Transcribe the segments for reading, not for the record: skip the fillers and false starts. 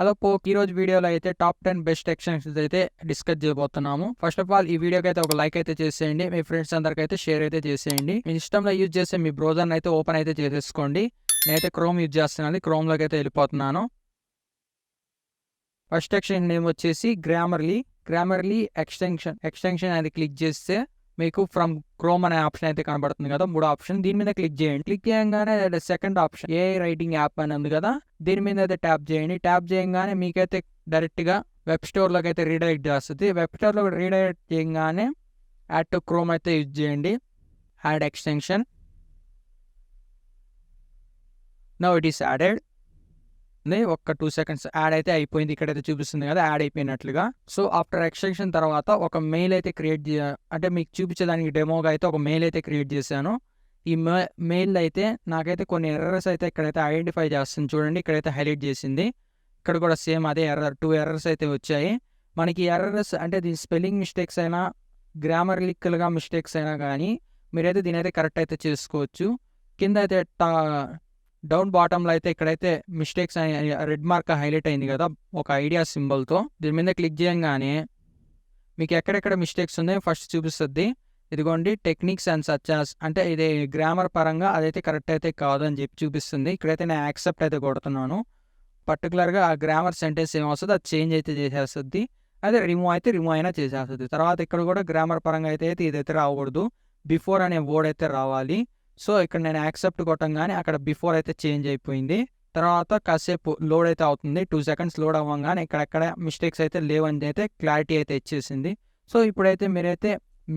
Hello poke, ఈ రోజు వీడియోలో అయితే టాప్ 10 బెస్ట్ ఎక్స్టెన్షన్స్ అయితే డిస్కస్ చేయబోతున్నాము. ఫస్ట్ ఆఫ్ ఆల్ ఈ వీడియోకి అయితే ఒక లైక్ అయితే చేసేయండి, మీ ఫ్రెండ్స్ అందరికి అయితే షేర్ అయితే చేసేయండి. మీ ఇష్టంలో యూజ్ చేసే మీ బ్రౌజర్ని అయితే ఓపెన్ అయితే చేసేసుకోండి. నేనైతే క్రోమ్ యూజ్ చేస్తున్నాను, క్రోమ్లోకి అయితే వెళ్ళిపోతున్నాను. ఫస్ట్ ఎక్స్టెన్షన్ నేమ్ వచ్చేసి గ్రామర్లీ ఎక్స్టెన్షన్ అనేది క్లిక్ చేస్తే మీకు ఫ్రమ్ క్రోమ్ అనే ఆప్షన్ అయితే కనబడుతుంది కదా, మూడో ఆప్షన్. దీని మీద క్లిక్ చేయండి. క్లిక్ చేయగానే second option A writing app అని ఉంది కదా, దీని మీద అయితే ట్యాప్ చేయండి. ట్యాప్ చేయగానే మీకైతే డైరెక్ట్గా వెబ్ స్టోర్లోకి అయితే రీడైరెక్ట్ చేస్తుంది. వెబ్ స్టోర్లో రీడైరెక్ట్ చేయగానే యాడ్ టు క్రోమ్ అయితే యూజ్ చేయండి. Add extension. Now it is added. ఒక 2 seconds యాడ్ అయితే అయిపోయింది. ఇక్కడైతే చూపిస్తుంది కదా యాడ్ అయిపోయినట్లుగా. సో ఆఫ్టర్ ఎక్స్టెన్షన్ తర్వాత ఒక మెయిల్ అయితే క్రియేట్ అంటే మీకు చూపించడానికి డెమోగా అయితే ఒక మెయిల్ అయితే క్రియేట్ చేశాను. ఈ మెయిల్ అయితే నాకైతే కొన్ని ఎర్రర్స్ అయితే ఇక్కడైతే ఐడెంటిఫై చేస్తుంది. చూడండి, ఇక్కడైతే హైలైట్ చేసింది. ఇక్కడ కూడా సేమ్ అదే ఎర్రర్, 2 errors అయితే వచ్చాయి. మనకి ఎర్రర్స్ అంటే దీని స్పెల్లింగ్ మిస్టేక్స్ అయినా గ్రామర్లికల్గా మిస్టేక్స్ అయినా కానీ మీరైతే దీని అయితే కరెక్ట్ అయితే చేసుకోవచ్చు. కింద అయితే డౌన్ బాటంలో అయితే ఇక్కడైతే మిస్టేక్స్ రెడ్ మార్క్ హైలైట్ అయింది కదా ఒక ఐడియా సింబల్తో. దీని మీద క్లిక్ చేయగానే మీకు ఎక్కడెక్కడ మిస్టేక్స్ ఉన్నాయో ఫస్ట్ చూపిస్తుంది. ఇదిగోండి, టెక్నిక్స్ అండ్ సర్చాస్ అంటే ఇది గ్రామర్ పరంగా అదైతే కరెక్ట్ అయితే కాదు అని చెప్పి చూపిస్తుంది. ఇక్కడైతే నేను యాక్సెప్ట్ అయితే కొడుతున్నాను. పర్టికులర్గా ఆ గ్రామర్ సెంటెన్స్ ఏమొస్తుంది అది చేంజ్ అయితే చేసేస్తుంది. అదే రిమూవ్ అయినా చేసేస్తుంది. తర్వాత ఇక్కడ కూడా గ్రామర్ పరంగా అయితే ఇదైతే రాకూడదు, బిఫోర్ అనే వర్డ్ అయితే రావాలి. సో ఇక్కడ నేను యాక్సెప్ట్ కొట్టంగానే అక్కడ బిఫోర్ అయితే చేంజ్ అయిపోయింది. తర్వాత కాసేపు లోడ్ అయితే అవుతుంది. 2 seconds లోడ్ అవ్వగానే ఇక్కడెక్కడ మిస్టేక్స్ అయితే లేవని అయితే క్లారిటీ అయితే ఇచ్చేసింది. సో ఇప్పుడైతే మీరైతే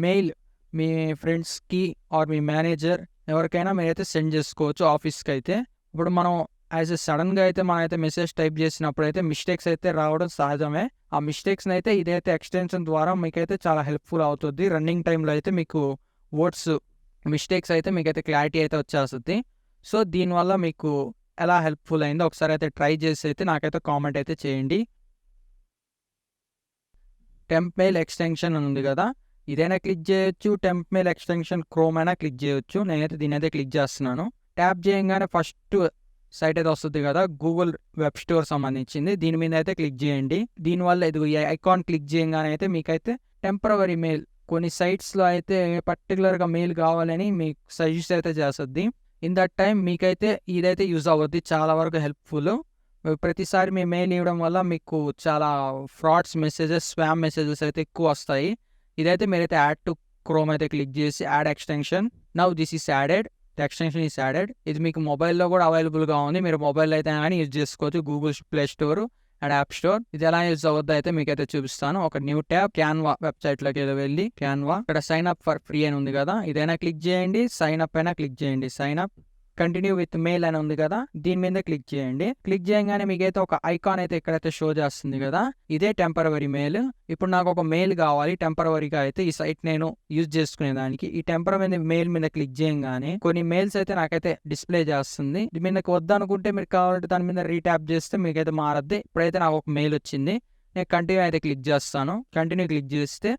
మెయిల్ మీ ఫ్రెండ్స్కి ఆర్ మీ మేనేజర్ ఎవరికైనా మీరైతే సెండ్ చేసుకోవచ్చు ఆఫీస్కి అయితే. ఇప్పుడు మనం యాజ్ ఎ సడన్గా అయితే మనమైతే మెసేజ్ టైప్ చేసినప్పుడు అయితే మిస్టేక్స్ అయితే రావడం సహజమే. ఆ మిస్టేక్స్ని అయితే ఇదైతే ఎక్స్టెన్షన్ ద్వారా మీకైతే చాలా హెల్ప్ఫుల్ అవుతుంది. రన్నింగ్ టైంలో అయితే మీకు వర్డ్స్ మిస్టేక్స్ అయితే మీకైతే క్లారిటీ అయితే వచ్చేస్తుంది. సో దీనివల్ల మీకు ఎలా హెల్ప్ఫుల్ అయిందో ఒకసారి అయితే ట్రై చేసి అయితే నాకైతే కామెంట్ అయితే చేయండి. టెంప్ మెయిల్ ఎక్స్టెన్షన్ ఉంది కదా, ఇదైనా క్లిక్ చేయొచ్చు. టెంప్ మెయిల్ ఎక్స్టెన్షన్ క్రోమ్ అయినా క్లిక్ చేయొచ్చు. నేనైతే దీని అయితే క్లిక్ చేస్తున్నాను. ట్యాప్ చేయగానే ఫస్ట్ సైట్ అయితే వస్తుంది కదా, గూగుల్ వెబ్ స్టోర్ సంబంధించింది. దీని మీద అయితే క్లిక్ చేయండి. దీనివల్ల ఇది ఐకాన్ క్లిక్ చేయగానే అయితే మీకైతే టెంపరవరీ మెయిల్ కొన్ని సైట్స్లో అయితే పర్టికులర్గా మెయిల్ కావాలని మీకు సజెస్ట్ అయితే చేస్తుంది. ఇన్ దట్ టైం మీకైతే ఇదైతే యూజ్ అవ్వద్ది, చాలా వరకు హెల్ప్ఫుల్. ప్రతిసారి మీ మెయిల్ ఇవ్వడం వల్ల మీకు చాలా ఫ్రాడ్స్ మెసేజెస్, స్పామ్ మెసేజెస్ అయితే ఎక్కువ వస్తాయి. ఇదైతే మీరైతే యాడ్ టు క్రోమ్ అయితే క్లిక్ చేసి add extension. Now this is added, the extension is added. ఇది మీకు మొబైల్లో కూడా అవైలబుల్గా ఉంది. మీరు మొబైల్ అయితే కానీ యూజ్ చేసుకోవచ్చు, Google play store and app store. ఇది ఎలా యూజ్ అవ్వద్దు అయితే మీకైతే చూపిస్తాను. ఒక న్యూ ట్యాబ్ క్యాన్వా వెబ్సైట్లోకి ఏదో వెళ్ళి క్యాన్వా ఇక్కడ సైన్ అప్ ఫర్ ఫ్రీ అని ఉంది కదా, ఇదైనా క్లిక్ చేయండి. సైన్ అప్ అయినా క్లిక్ చేయండి. Sign up continue with mail అని ఉంది కదా, దీని మీద క్లిక్ చేయండి. క్లిక్ చేయగానే మీకైతే ఒక ఐకాన్ అయితే ఇక్కడైతే షో చేస్తుంది కదా, ఇదే టెంపరవరీ మెయిల్. ఇప్పుడు నాకు ఒక మెయిల్ కావాలి టెంపరవరీగా అయితే ఈ సైట్ నేను యూజ్ చేసుకునే దానికి. ఈ టెంపరవరీ మెయిల్ మీద క్లిక్ చేయగానే కొన్ని మెయిల్స్ అయితే నాకైతే డిస్ప్లే చేస్తుంది. ఇది మీకు వద్దనుకుంటే మీరు కావాలంటే దాని మీద రీట్యాప్ చేస్తే మీకైతే మారద్ది. ఇప్పుడైతే నాకు ఒక మెయిల్ వచ్చింది, నేను కంటిన్యూ అయితే క్లిక్ చేస్తాను. కంటిన్యూ క్లిక్ చేస్తే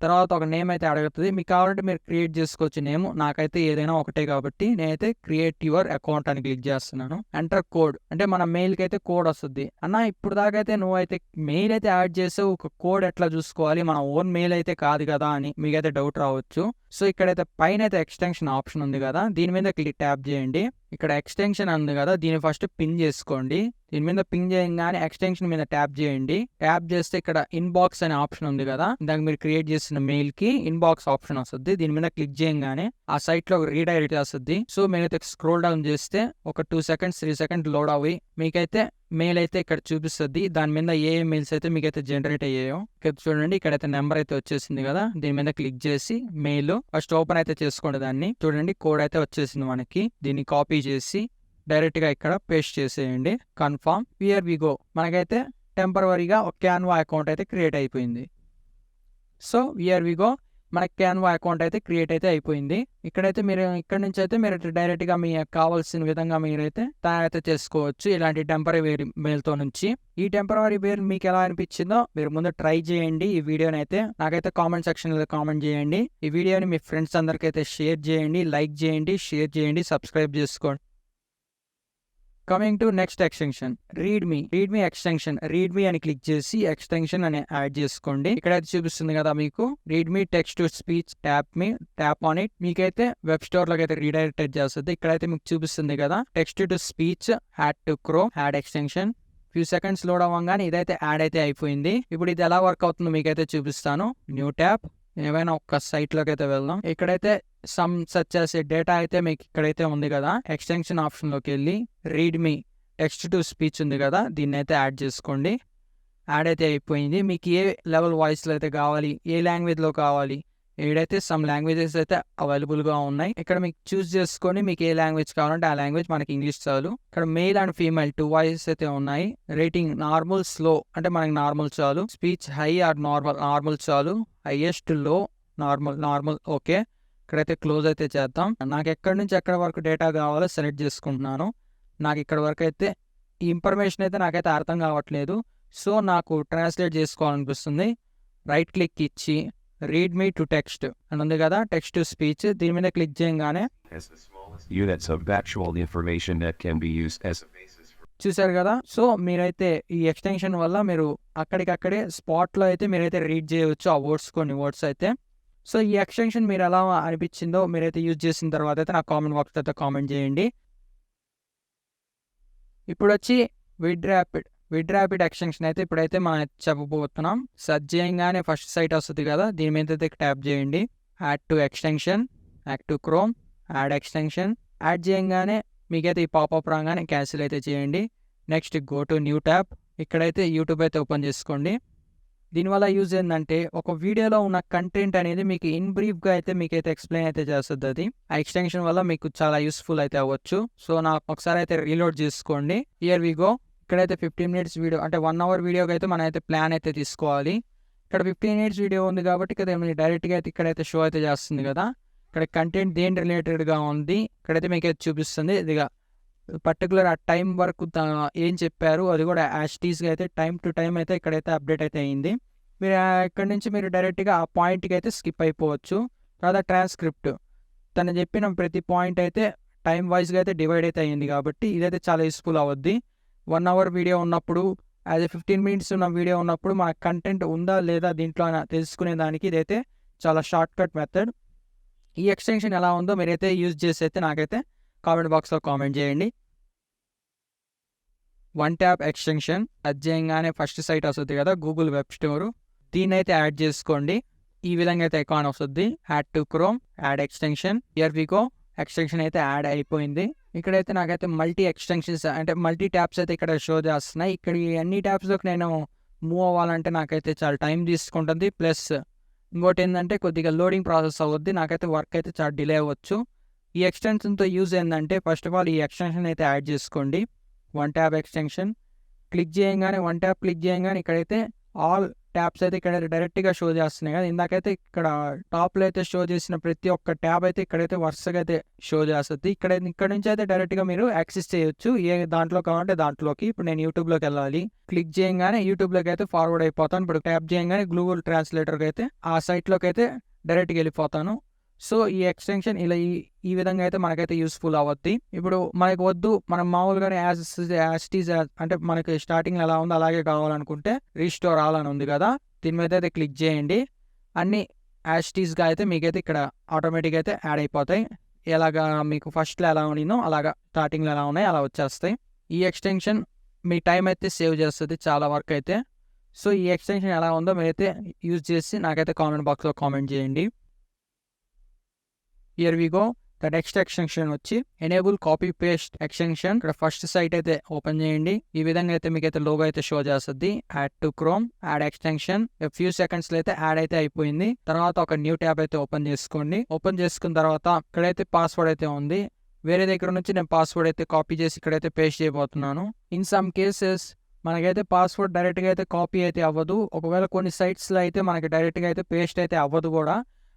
తర్వాత ఒక నేమ్ అయితే అడుగుతుంది. మీకు కావాలంటే మీరు క్రియేట్ చేసుకోవచ్చు నేమ్. నాకైతే ఏదైనా ఒకటే కాబట్టి నేనైతే క్రియేట్ యువర్ అకౌంట్ అని క్లిక్ చేస్తున్నాను. ఎంటర్ కోడ్ అంటే మన మెయిల్కి అయితే కోడ్ వస్తుంది. అన్న ఇప్పుడు దాకా అయితే నువ్వైతే మెయిల్ అయితే యాడ్ చేసి ఒక కోడ్ ఎట్లా చూసుకోవాలి, మన ఓన్ మెయిల్ అయితే కాదు కదా అని మీకైతే డౌట్ రావచ్చు. సో ఇక్కడైతే పైన అయితే ఎక్స్టెన్షన్ ఆప్షన్ ఉంది కదా, దీని మీద క్లిక్ ట్యాప్ చేయండి. ఇక్కడ ఎక్స్టెన్షన్ ఉంది కదా, దీన్ని ఫస్ట్ పిన్ చేసుకోండి. దీని మీద పిన్ చేయగానే ఎక్స్టెన్షన్ మీద ట్యాప్ చేయండి. ట్యాప్ చేస్తే ఇక్కడ ఇన్బాక్స్ అనే ఆప్షన్ ఉంది కదా, దానికి మీరు క్రియేట్ చేసిన మెయిల్ కి ఇన్బాక్స్ ఆప్షన్ వస్తుంది. దీని మీద క్లిక్ చేయగానే ఆ సైట్ లో రీడైరెక్ట్ చేస్తుంది. సో మీరైతే స్క్రోల్ డౌన్ చేస్తే ఒక 2 seconds 3 seconds లోడ్ అవి మీకైతే మెయిల్ అయితే ఇక్కడ చూపిస్తుంది. దాని మీద ఏ మెయిల్స్ అయితే మీకైతే జనరేట్ అయ్యాయో ఇక్కడ చూడండి. ఇక్కడైతే నెంబర్ అయితే వచ్చేసింది కదా, దీని మీద క్లిక్ చేసి మెయిల్ ఫస్ట్ ఓపెన్ అయితే చేసుకోండి. దాన్ని చూడండి, కోడ్ అయితే వచ్చేసింది మనకి. దీన్ని కాపీ చేసి డైరెక్ట్ గా ఇక్కడ పేస్ట్ చేసేయండి. Confirm, here we go. మనకైతే టెంపరవరీగా ఒక క్యాన్వా అకౌంట్ అయితే క్రియేట్ అయిపోయింది. సో హియర్ వి గో, మన క్యాన్వా అకౌంట్ అయితే క్రియేట్ అయితే అయిపోయింది. ఇక్కడైతే మీరు ఇక్కడ నుంచి అయితే మీరు డైరెక్ట్ గా మీ కావాల్సిన విధంగా మీరైతే తయారైతే చేసుకోవచ్చు ఇలాంటి టెంపరవరీ మెయిల్తో నుంచి. ఈ టెంపరవరీ మెయిల్ మీకు ఎలా అనిపించిందో మీరు ముందు ట్రై చేయండి. ఈ వీడియోని అయితే నాకైతే కామెంట్ సెక్షన్ లో కామెంట్ చేయండి. ఈ వీడియోని మీ ఫ్రెండ్స్ అందరికైతే షేర్ చేయండి, లైక్ చేయండి, షేర్ చేయండి, సబ్స్క్రైబ్ చేసుకోండి. Coming to next extension readme extension అని క్లిక్ చేసి ఎక్స్టెన్షన్ అని యాడ్ చేసుకోండి. ఇక్కడైతే చూపిస్తుంది కదా మీకు readme text to speech tap on it. మీకైతే వెబ్ స్టోర్ లోకి అయితే రీడైరెక్ట్ చేస్తుంది. ఇక్కడైతే మీకు చూపిస్తుంది కదా text to speech add to Chrome add extension. Few seconds load అవ్వగానే ఇదైతే యాడ్ అయితే అయిపోయింది. ఇప్పుడు ఇది ఎలా వర్క్ అవుతుందో మీకైతే చూపిస్తాను. న్యూ ట్యాబ్, ఏమైనా ఒక్క సైట్ లోకి అయితే వెళ్దాం. ఇక్కడైతే సమ్ సచ్ చేసే డేటా అయితే మీకు ఇక్కడైతే ఉంది కదా. ఎక్స్టెన్షన్ ఆప్షన్ లోకి వెళ్ళి రీడ్మీ టెక్స్ట్ టు స్పీచ్ ఉంది కదా, దీన్ని అయితే యాడ్ చేసుకోండి. యాడ్ అయితే అయిపోయింది. మీకు ఏ లెవెల్ వాయిస్లో అయితే కావాలి, ఏ లాంగ్వేజ్లో కావాలి, ఏడైతే సమ్ లాంగ్వేజెస్ అయితే అవైలబుల్గా ఉన్నాయి. ఇక్కడ మీకు చూస్ చేసుకొని మీకు ఏ లాంగ్వేజ్ కావాలంటే ఆ లాంగ్వేజ్, మనకి ఇంగ్లీష్ చాలు. ఇక్కడ మేల్ అండ్ ఫీమేల్ 2 వాయిసెస్ అయితే ఉన్నాయి. రేటింగ్ నార్మల్, స్లో అంటే మనకి నార్మల్ చాలు. స్పీచ్ హై ఆర్ నార్మల్ చాలు. హైయెస్ట్, లో, నార్మల్ ఓకే. ఇక్కడైతే క్లోజ్ అయితే చేద్దాం. నాకు ఎక్కడి నుంచి ఎక్కడ వరకు డేటా కావాలో సెలెక్ట్ చేసుకుంటున్నాను. నాకు ఇక్కడ వరకు అయితే ఈ ఇన్ఫర్మేషన్ అయితే నాకైతే అర్థం కావట్లేదు. సో నాకు ట్రాన్స్లేట్ చేసుకోవాలనిపిస్తుంది. రైట్ క్లిక్ ఇచ్చి రీడ్మీ టు టెక్స్ట్ అని ఉంది కదా, టెక్స్ట్ టు స్పీచ్, దీని మీద క్లిక్ చేయగానే చూసారు కదా. సో మీరైతే ఈ ఎక్స్టెన్షన్ వల్ల మీరు అక్కడికక్కడే స్పాట్లో అయితే మీరైతే రీడ్ చేయవచ్చు ఆ వర్డ్స్, కొన్ని వర్డ్స్ అయితే. సో ఈ ఎక్స్టెన్షన్ మీరు ఎలా అనిపించిందో మీరైతే యూజ్ చేసిన తర్వాత అయితే నాకు కామెంట్ బాక్స్ అయితే కామెంట్ చేయండి. ఇప్పుడు వచ్చి విడ్ ర్యాపిడ్ ఎక్స్టెన్షన్ అయితే ఇప్పుడైతే మనం చెప్పబోతున్నాం. సెర్చ్ చేయగానే ఫస్ట్ సైట్ వస్తుంది కదా, దీని మీద అయితే ట్యాప్ చేయండి. Add to extension, add to Chrome, add extension. Add చేయగానే మీకైతే ఈ పాపప్ రాగానే క్యాన్సిల్ అయితే చేయండి. Next go to new tab. ఇక్కడైతే యూట్యూబ్ అయితే ఓపెన్ చేసుకోండి. దీనివల్ల యూజ్ ఏంటంటే ఒక వీడియోలో ఉన్న కంటెంట్ అనేది మీకు ఇన్ బ్రీఫ్గా అయితే మీకైతే ఎక్స్ప్లెయిన్ అయితే చేస్తుంది. అది ఆ ఎక్స్టెన్షన్ వల్ల మీకు చాలా యూస్ఫుల్ అయితే అవ్వచ్చు. సో నాకు ఒకసారి అయితే రీలోడ్ చేసుకోండి. Here we go. ఇక్కడైతే 15 minutes వీడియో అంటే 1 hour వీడియోకి అయితే మనం అయితే ప్లాన్ అయితే తీసుకోవాలి. ఇక్కడ 15 minutes వీడియో ఉంది కాబట్టి ఇక్కడ డైరెక్ట్గా అయితే ఇక్కడైతే షో అయితే చేస్తుంది కదా. ఇక్కడ కంటెంట్ దేని రిలేటెడ్గా ఉంది ఇక్కడైతే మీకు అయితే చూపిస్తుంది. ఇదిగా పర్టికులర్ ఆ టైం వరకు ఏం చెప్పారు అది కూడా యాస్టీస్గా అయితే టైం టు టైం అయితే ఇక్కడైతే అప్డేట్ అయితే అయింది. మీరు ఇక్కడ నుంచి మీరు డైరెక్ట్గా ఆ పాయింట్కి అయితే స్కిప్ అయిపోవచ్చు. తర్వాత ట్రాన్స్క్రిప్ట్ తను చెప్పిన ప్రతి పాయింట్ అయితే టైం వైజ్గా అయితే డివైడ్ అయితే అయ్యింది కాబట్టి ఇదైతే చాలా యూస్ఫుల్ అవుద్ది. 1 hour వీడియో ఉన్నప్పుడు, యాజ్ 15 minutes ఉన్న వీడియో ఉన్నప్పుడు మన కంటెంట్ ఉందా లేదా దీంట్లో తెలుసుకునే దానికి ఇదైతే చాలా షార్ట్ కట్ మెథడ్. ఈ ఎక్స్టెన్షన్ ఎలా ఉందో మీరైతే యూజ్ చేసి అయితే నాకైతే కామెంట్ బాక్స్లో కామెంట్ చేయండి. వన్ ట్యాప్ ఎక్స్టెన్షన్ అది చేయగానే ఫస్ట్ సైట్ వస్తుంది కదా గూగుల్ వెబ్ స్టోర్, దీన్ని అయితే యాడ్ చేసుకోండి. ఈ విధంగా అయితే ఐకాన్ వస్తుంది. Add to Chrome, add extension. Here we go. Extension అయితే యాడ్ అయిపోయింది. ఇక్కడైతే నాకైతే మల్టీ ఎక్స్టెన్షన్స్ అంటే మల్టీ ట్యాబ్స్ అయితే ఇక్కడ షో చేస్తున్నాయి. ఇక్కడ ఈ అన్ని ట్యాబ్స్లోకి నేను మూవ్ అవ్వాలంటే నాకైతే చాలా టైం తీసుకుంటుంది. ప్లస్ ఇంకోటి ఏంటంటే కొద్దిగా లోడింగ్ ప్రాసెస్ అవుద్ది. నాకైతే వర్క్ అయితే చాలా డిలే అవ్వచ్చు. ఈ ఎక్స్టెన్షన్తో యూజ్ ఏంటంటే ఫస్ట్ ఆఫ్ ఆల్ ఈ ఎక్స్టెన్షన్ అయితే యాడ్ చేసుకోండి. వన్ ట్యాబ్ ఎక్స్టెన్షన్ క్లిక్ చేయగానే ఇక్కడైతే ఆల్ ట్యాబ్స్ అయితే ఇక్కడ డైరెక్ట్గా షో చేస్తున్నాయి కదా. ఇందాకైతే ఇక్కడ టాప్లో అయితే షో చేసిన ప్రతి ఒక్క ట్యాబ్ అయితే ఇక్కడైతే వరుసగా అయితే షో చేస్తుంది. ఇక్కడ నుంచి అయితే డైరెక్ట్గా మీరు యాక్సెస్ చేయొచ్చు ఏ దాంట్లో కావాలంటే దాంట్లోకి. ఇప్పుడు నేను యూట్యూబ్లోకి వెళ్ళాలి. క్లిక్ చేయగానే యూట్యూబ్లోకి అయితే ఫార్వర్డ్ అయిపోతాను. ఇప్పుడు ట్యాప్ చేయగానే గూగుల్ ట్రాన్స్లేటర్కి అయితే ఆ సైట్లోకి అయితే డైరెక్ట్గా వెళ్ళిపోతాను. సో ఈ ఎక్స్టెన్షన్ ఇలా ఈ విధంగా అయితే మనకైతే యూస్ఫుల్ అవుద్ది. ఇప్పుడు మనకు వద్దు, మనం మామూలుగానే యాస్టీజ్ అంటే మనకి స్టార్టింగ్ ఎలా ఉందో అలాగే కావాలనుకుంటే రీస్టోర్ ఆల్ అని ఉంది కదా, దీని మీద అయితే క్లిక్ చేయండి. అన్ని యాస్టీజ్గా అయితే మీకైతే ఇక్కడ ఆటోమేటిక్గా అయితే యాడ్ అయిపోతాయి. ఎలాగా మీకు ఫస్ట్లో ఎలా ఉన్నదో అలాగా స్టార్టింగ్లో ఎలా ఉన్నాయి అలా వచ్చేస్తాయి. ఈ ఎక్స్టెన్షన్ మీ టైం అయితే సేవ్ చేస్తుంది చాలా వరకు అయితే. సో ఈ ఎక్స్టెన్షన్ ఎలా ఉందో మీరైతే యూజ్ చేసి నాకైతే కామెంట్ బాక్స్లో కామెంట్ చేయండి. Here we go. The next extension వచ్చి ఎనేబుల్ కాపీ పేస్ట్ ఎక్స్టెన్షన్. ఇక్కడ ఫస్ట్ సైట్ అయితే ఓపెన్ చేయండి. ఈ విధంగా అయితే మీకు అయితే లోగో అయితే షో చేస్తుంది. Add to Chrome, add extension. Few seconds లో అయితే యాడ్ అయితే అయిపోయింది. తర్వాత ఒక న్యూ ట్యాబ్ అయితే ఓపెన్ చేసుకోండి. ఓపెన్ చేసుకున్న తర్వాత ఇక్కడైతే పాస్వర్డ్ అయితే ఉంది. వేరే దగ్గర నుంచి నేను పాస్వర్డ్ అయితే కాపీ చేసి ఇక్కడైతే పేస్ట్ చేయబోతున్నాను. ఇన్ సమ్ కేసెస్ మనకైతే పాస్వర్డ్ డైరెక్ట్గా అయితే కాపీ అయితే అవ్వదు. ఒకవేళ కొన్ని సైట్స్లో అయితే మనకి డైరెక్ట్గా అయితే పేస్ట్ అయితే అవ్వదు కూడా.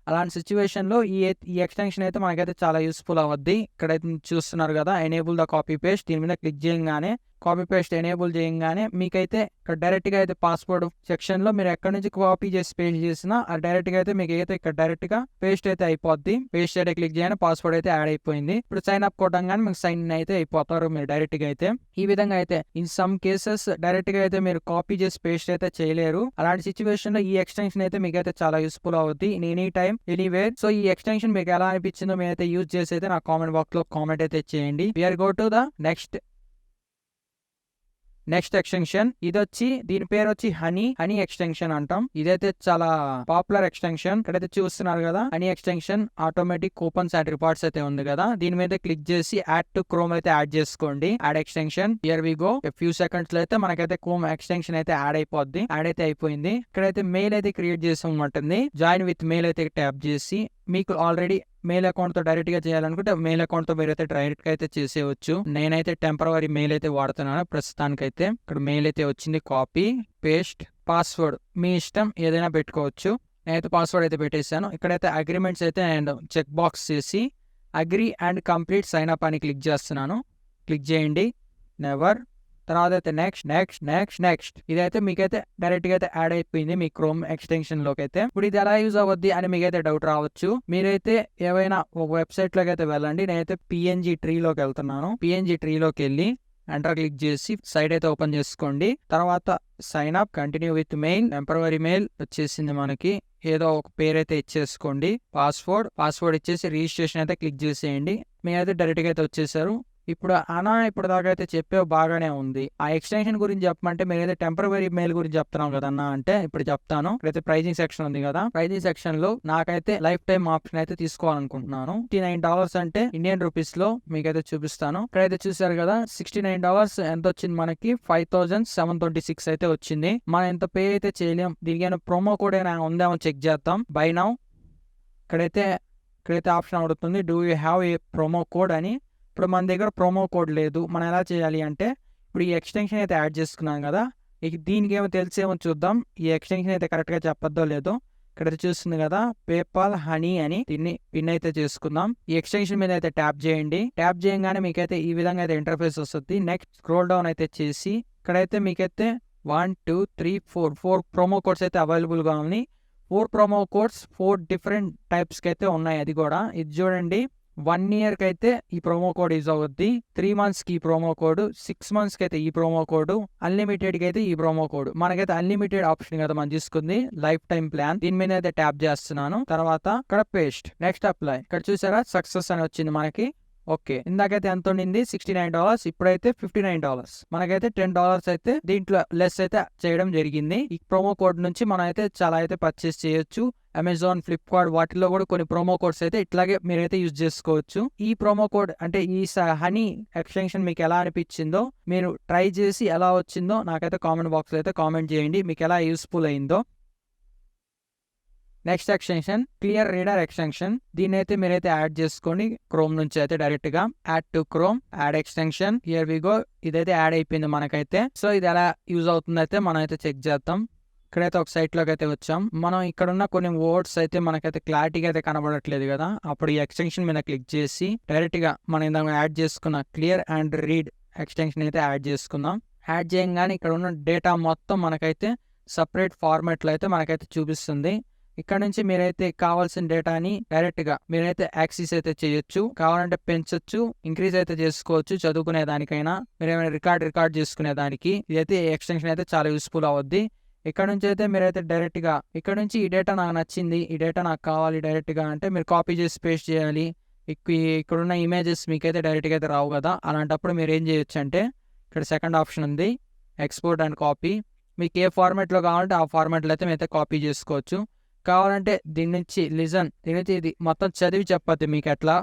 అలాంటి సిచ్యువేషన్లో ఈ ఎక్స్టెన్షన్ అయితే మనకైతే చాలా యూస్ఫుల్ అవుద్ది. ఇక్కడైతే చూస్తున్నారు కదా ఎనేబుల్ ద కాపీ పేస్ట్, దీని మీద క్లిక్ చేయగానే కాపీ పేస్ట్ ఎనేబుల్ చేయగానే మీకైతే ఇక్కడ డైరెక్ట్ గా అయితే పాస్వర్డ్ సెక్షన్ లో మీరు ఎక్కడి నుంచి కాపీ చేసి పేస్ట్ చేసినా అది డైరెక్ట్ గా అయితే మీకు అయితే ఇక్కడ డైరెక్ట్ గా పేస్ట్ అయితే అయిపోద్ది. పేస్ట్ అయితే క్లిక్ చేయగానే పాస్వర్డ్ అయితే యాడ్ అయిపోయింది. ఇప్పుడు సైన్ అప్ కొట్టంగానే మీకు సైన్ ఇన్ అయితే అయిపోతారు మీరు డైరెక్ట్ గా అయితే. ఈ విధంగా అయితే ఇన్ సమ్ కేసెస్ డైరెక్ట్ గా అయితే మీరు కాపీ చేసి పేస్ట్ అయితే చేయలేరు. అలాంటి సిచ్యువేషన్ లో ఈ ఎక్స్టెన్షన్ అయితే మీకు అయితే చాలా యూస్ఫుల్ అవుతుంది in any time anywhere. So ఈ ఎక్స్టెన్షన్ మీకు ఎలా అనిపించిందో మీరు అయితే యూజ్ చేసి అయితే నా కామెంట్ బాక్స్ లో కామెంట్ అయితే చేయండి. We are go to the next extension. ఇది వచ్చి దీని పేరు వచ్చి హనీ ఎక్స్టెన్షన్ అంటాం. ఇదైతే చాలా పాపులర్ ఎక్స్టెన్షన్. ఇక్కడైతే చూస్తున్నారు కదా Honey extension automatic coupons and rewards అయితే ఉంది కదా, దీని మీద క్లిక్ చేసి యాడ్ టు క్రోమ్ అయితే యాడ్ చేసుకోండి. Add extension here we go. Few seconds లో అయితే మనకైతే క్రోమ్ ఎక్స్టెన్షన్ అయితే యాడ్ అయిపోద్ది. యాడ్ అయితే అయిపోయింది. ఇక్కడైతే మెయిల్ అయితే క్రియేట్ చేసి ఉంటుంది. జాయిన్ విత్ మెయిల్ అయితే ట్యాప్ చేసి మీకు ఆల్రెడీ మెయిల్ అకౌంట్ తో డైరెక్ట్ గా చేయాలనుకుంటే మెయిల్ అకౌంట్ తో మీరైతే డైరెక్ట్ గా అయితే చేసేయచ్చు. నేనైతే టెంపరరీ మెయిల్ అయితే వాడుతున్నాను ప్రస్తుతానికైతే. ఇక్కడ మెయిల్ అయితే వచ్చింది. కాపీ పేస్ట్ పాస్వర్డ్ మీ ఇష్టం ఏదైనా పెట్టుకోవచ్చు. నేనైతే పాస్వర్డ్ అయితే పెట్టేశాను. ఇక్కడైతే అగ్రిమెంట్స్ అయితే అండ్ చెక్ బాక్స్ చేసి agree and complete sign up అని క్లిక్ చేస్తున్నాను. క్లిక్ చేయండి. నెవర్. తర్వాత అయితే నెక్స్ట్ ఇదైతే మీకైతే డైరెక్ట్ గా అయితే యాడ్ అయిపోయింది మీ క్రోమ్ ఎక్స్టెన్షన్ లోకి అయితే. ఇప్పుడు ఇది ఎలా యూజ్ అవ్వద్ది అని మీకైతే డౌట్ రావచ్చు. మీరైతే ఏవైనా ఒక వెబ్సైట్ లోకి అయితే వెళ్ళండి. నేనైతే పిఎన్జీ ట్రీ లోకి వెళ్తున్నాను. పిఎన్జీ ట్రీ లోకి వెళ్ళి ఎంటర్ క్లిక్ చేసి సైట్ అయితే ఓపెన్ చేసుకోండి. తర్వాత sign up continue with mail. Temporary mail వచ్చేసింది మనకి. ఏదో ఒక పేరు అయితే ఇచ్చేసుకోండి. పాస్వర్డ్ ఇచ్చేసి రిజిస్ట్రేషన్ అయితే క్లిక్ చేసేయండి. మీరైతే డైరెక్ట్ గా అయితే వచ్చేసారు. ఇప్పుడు ఇప్పుడు దాకా అయితే చెప్పే బాగానే ఉంది. ఆ ఎక్స్టెన్షన్ గురించి చెప్పమంటే మీరైతే టెంపరరీ మెయిల్ గురించి చెప్తున్నాం కదన్నా అంటే ఇప్పుడు చెప్తాను. ఇక్కడైతే ప్రైజింగ్ సెక్షన్ ఉంది కదా, ప్రైజింగ్ సెక్షన్ లో నాకైతే లైఫ్ టైమ్ ఆప్షన్ అయితే తీసుకోవాలనుకుంటున్నాను. $69 అంటే ఇండియన్ రూపీస్ లో మీకైతే చూపిస్తాను. ఇక్కడైతే చూసారు కదా $69 ఎంత వచ్చింది మనకి 5726 అయితే వచ్చింది. మనం ఎంత పే అయితే చేయలేం. దీనికైనా ప్రోమో కోడ్ అయినా ఉందేమో చెక్ చేద్దాం. By now. ఇక్కడైతే ఆప్షన్ అడుగుతుంది do you have a promo code అని. ఇప్పుడు మన దగ్గర ప్రోమో కోడ్ లేదు. మనం ఎలా చేయాలి అంటే ఇప్పుడు ఈ ఎక్స్టెన్షన్ అయితే యాడ్ చేసుకున్నాం కదా, దీనికి ఏమో తెలిసేమో చూద్దాం. ఈ ఎక్స్టెన్షన్ అయితే కరెక్ట్ గా చెప్పద్దో లేదో. ఇక్కడ చూస్తుంది కదా పేపాల్ హనీ అని, దీన్ని పిన్ అయితే చేసుకుందాం. ఈ ఎక్స్టెన్షన్ మీద అయితే ట్యాప్ చేయండి. ట్యాప్ చేయగానే మీకైతే ఈ విధంగా అయితే ఇంటర్ఫేస్ వస్తుంది. నెక్స్ట్ స్క్రోల్ డౌన్ అయితే చేసి ఇక్కడైతే మీకైతే 1 2 3 4 ప్రోమో కోడ్స్ అయితే అవైలబుల్ గా ఉన్నాయి. 4 ప్రోమో కోడ్స్ 4 డిఫరెంట్ టైప్స్ కి అయితే ఉన్నాయి. అది కూడా ఇది చూడండి. 1 year కి అయితే ఈ ప్రోమో కోడ్ యూజ్ అవుద్ది. 3 months కి ఈ ప్రోమో కోడ్, 6 months కి అయితే ఈ ప్రోమో కోడ్, అన్లిమిటెడ్ కి అయితే ఈ ప్రోమో కోడ్. మనకైతే అన్లిమిటెడ్ ఆప్షన్ కదా మనం తీసుకుంది, లైఫ్ టైం ప్లాన్. దీని మీద అయితే ట్యాప్ చేస్తున్నాను. తర్వాత ఇక్కడ పేస్ట్, నెక్స్ట్ అప్లై. ఇక్కడ చూసారా సక్సెస్ అని వచ్చింది మనకి. ఓకే, ఇందాకైతే ఎంత ఉండింది $69, ఇప్పుడైతే $59. మనకైతే $10 అయితే దీంట్లో లెస్ అయితే చేయడం జరిగింది. ఈ ప్రోమో కోడ్ నుంచి మనం అయితే చాలా అయితే పర్చేస్ చేయొచ్చు. అమెజాన్, ఫ్లిప్కార్ట్ వాటిలో కూడా కొన్ని ప్రోమో కోడ్స్ అయితే ఇట్లాగే మీరైతే యూజ్ చేసుకోవచ్చు. ఈ ప్రోమో కోడ్ అంటే ఈ హనీ ఎక్స్టెన్షన్ మీకు ఎలా అనిపించిందో, మీరు ట్రై చేసి ఎలా వచ్చిందో నాకైతే కామెంట్ బాక్స్ లో అయితే కామెంట్ చేయండి, మీకు ఎలా యూస్ఫుల్ అయిందో. Next extension clear reader extension. దీన్ని అయితే మీరైతే యాడ్ చేసుకోండి క్రోమ్ నుంచి అయితే డైరెక్ట్ గా. Add to Chrome, add extension. Here we go. ఇదైతే యాడ్ అయిపోయింది మనకైతే. సో ఇది ఎలా యూజ్ అవుతుంది అయితే మనం అయితే చెక్ చేద్దాం. ఇక్కడైతే ఒక సైట్ లోకి అయితే వచ్చాం. మనం ఇక్కడ ఉన్న కొన్ని వర్డ్స్ అయితే మనకైతే క్లారిటీగా అయితే కనబడట్లేదు కదా, అప్పుడు ఈ ఎక్స్టెన్షన్ మీద క్లిక్ చేసి డైరెక్ట్ గా మనం ఇందాక యాడ్ చేసుకున్న క్లియర్ అండ్ రీడ్ ఎక్స్టెన్షన్ అయితే యాడ్ చేసుకుందాం. యాడ్ చేయగానే ఇక్కడ ఉన్న డేటా మొత్తం మనకైతే సపరేట్ ఫార్మాట్ లో అయితే మనకైతే చూపిస్తుంది. ఇక్కడ నుంచి మీరైతే కావాల్సిన డేటాని డైరెక్ట్ గా మీరైతే యాక్సెస్ అయితే చేయొచ్చు. కావాలంటే పెంచొచ్చు, ఇంక్రీజ్ అయితే చేసుకోవచ్చు. చదువుకునే దానికైనా, మీరు ఏమైనా రికార్డ్ చేసుకునే దానికి ఇదైతే ఎక్స్టెన్షన్ అయితే చాలా యూస్ఫుల్ అవుద్ది. ఇక్కడ నుంచి అయితే మీరైతే డైరెక్ట్ గా ఇక్కడ నుంచి ఈ డేటా నాకు నచ్చింది, ఈ డేటా నాకు కావాలి డైరెక్ట్ గా అంటే మీరు కాపీ చేసి పేస్ట్ చేయాలి. ఇక్కడ ఉన్న ఇమేజెస్ మీకైతే డైరెక్ట్ గా అయితే రావు కదా, అలాంటప్పుడు మీరు ఏం చేయొచ్చు అంటే ఇక్కడ సెకండ్ ఆప్షన్ ఉంది, ఎక్స్పోర్ట్ అండ్ కాపీ. మీకు ఏ ఫార్మాట్ లో కావాలంటే ఆ ఫార్మాట్ లో అయితే మీరైతే కాపీ చేసుకోవచ్చు. కావాలంటే దీని నుంచి ఇది మొత్తం చదివి చెప్పద్ది మీకు ఎట్లా.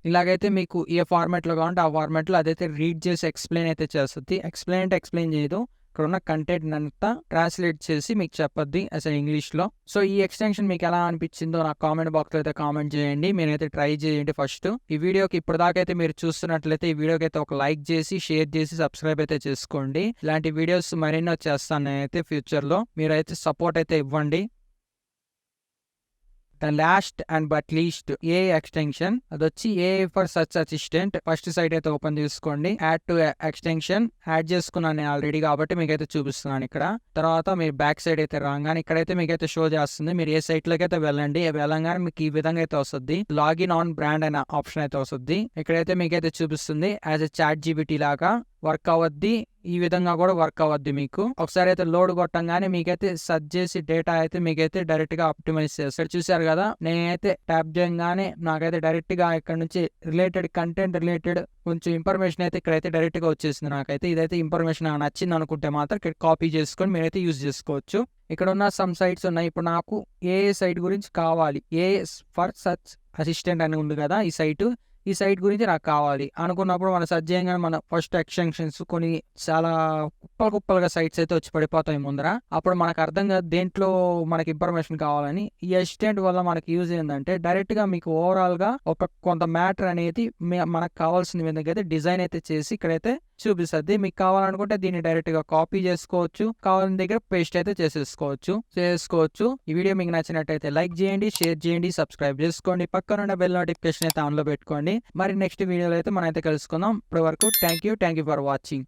ఇలాగైతే మీకు ఏ ఫార్మాట్ లో కావాలంటే ఆ ఫార్మాట్ లో అదైతే రీడ్ చేసి ఎక్స్ప్లెయిన్ అయితే చేస్తుంది. ఎక్స్ప్లెయిన్ చేయదు, ఇక్కడ ఉన్న కంటెంట్ అంతా ట్రాన్స్లేట్ చేసి మీకు చెప్పద్ది అసలు ఇంగ్లీష్ లో. సో ఈ ఎక్స్టెన్షన్ మీకు ఎలా అనిపించిందో నాకు కామెంట్ బాక్స్ లో అయితే కామెంట్ చేయండి, మీరైతే ట్రై చేయండి. ఫస్ట్ ఈ వీడియోకి ఇప్పుడు దాకా అయితే మీరు చూస్తున్నట్లయితే ఈ వీడియోకి అయితే ఒక లైక్ చేసి, షేర్ చేసి, సబ్స్క్రైబ్ అయితే చేసుకోండి. ఇలాంటి వీడియోస్ మరెన్నో చేస్తాను నేనైతే ఫ్యూచర్ లో, మీరైతే సపోర్ట్ అయితే ఇవ్వండి. The last and but least a extension అదొచ్చి a for search assistant. First site అయితే ఓపెన్ చేసుకోండి. యాడ్ టు ఎక్స్టెన్షన్ యాడ్ చేసుకున్నాను నేను ఆల్రెడీ కాబట్టి మీకైతే చూపిస్తున్నాను ఇక్కడ. తర్వాత మీరు బ్యాక్ సైడ్ అయితే రాగానే ఇక్కడైతే మీకైతే షో చేస్తుంది. మీరు ఏ సైట్ లోకి అయితే వెళ్ళండి. వెళ్ళంగానే మీకు ఈ విధంగా అయితే వస్తుంది. లాగిన్ ఆన్ బ్రాండ్ అనే ఆప్షన్ అయితే వస్తుంది. ఇక్కడైతే మీకైతే చూపిస్తుంది యాజ్ ఎ చాట్ జీపీటీ లాగా వర్క్ అవద్ది. ఈ విధంగా కూడా వర్క్ అవద్ది. మీకు ఒకసారి అయితే లోడ్ కొట్టంగానే మీకైతే సెర్చ్ చేసి డేటా అయితే మీకైతే డైరెక్ట్ గా ఆప్టిమైజ్ చేస్తాడు. చూసారు కదా, నేనైతే ట్యాప్ చేయగానే నాకైతే డైరెక్ట్ గా ఇక్కడ నుంచి రిలేటెడ్ కంటెంట్ రిలేటెడ్ కొంచెం ఇన్ఫర్మేషన్ అయితే ఇక్కడైతే డైరెక్ట్ గా వచ్చేసింది. నాకైతే ఇదైతే ఇన్ఫర్మేషన్ నచ్చింది అనుకుంటే మాత్రం ఇక్కడ కాపీ చేసుకొని మీరైతే యూజ్ చేసుకోవచ్చు. ఇక్కడ ఉన్న సమ్ సైట్స్ ఉన్నాయి. ఇప్పుడు నాకు ఏ సైట్ గురించి కావాలి, ఏ ఫర్ సర్చ్ అసిస్టెంట్ అని ఉంది కదా ఈ సైట్ గురించి నాకు కావాలి అనుకున్నప్పుడు మనం సెర్చ్ చేయగానే మన ఫస్ట్ ఎక్స్టెన్షన్స్ కొన్ని చాలా కుప్పలుగా సైట్స్ అయితే వచ్చి పడిపోతాయి ముందర. అప్పుడు మనకు అర్థం కాదు దేంట్లో మనకి ఇన్ఫర్మేషన్ కావాలని. ఈ అసిస్టెంట్ వల్ల మనకి యూజ్ ఏంటంటే డైరెక్ట్ గా మీకు ఓవరాల్ గా ఒక కొంత మ్యాటర్ అనేది మనకు కావాల్సిన విధంగా అయితే డిజైన్ అయితే చేసి ఇక్కడైతే చూపిస్తుంది. మీకు కావాలనుకుంటే దీన్ని డైరెక్ట్ గా కాపీ చేసుకోవచ్చు, కావాలని దగ్గర పేస్ట్ అయితే చేసుకోవచ్చు. ఈ వీడియో మీకు నచ్చినట్టయితే లైక్ చేయండి, షేర్ చేయండి, సబ్స్క్రైబ్ చేసుకోండి, పక్కన బెల్ నోటిఫికేషన్ అయితే ఆన్ లో పెట్టుకోండి. మరి నెక్స్ట్ వీడియోలో అయితే మనం అయితే కలుసుకుందాం. ఇప్పటి వరకు థ్యాంక్ యూ ఫర్ వాచింగ్.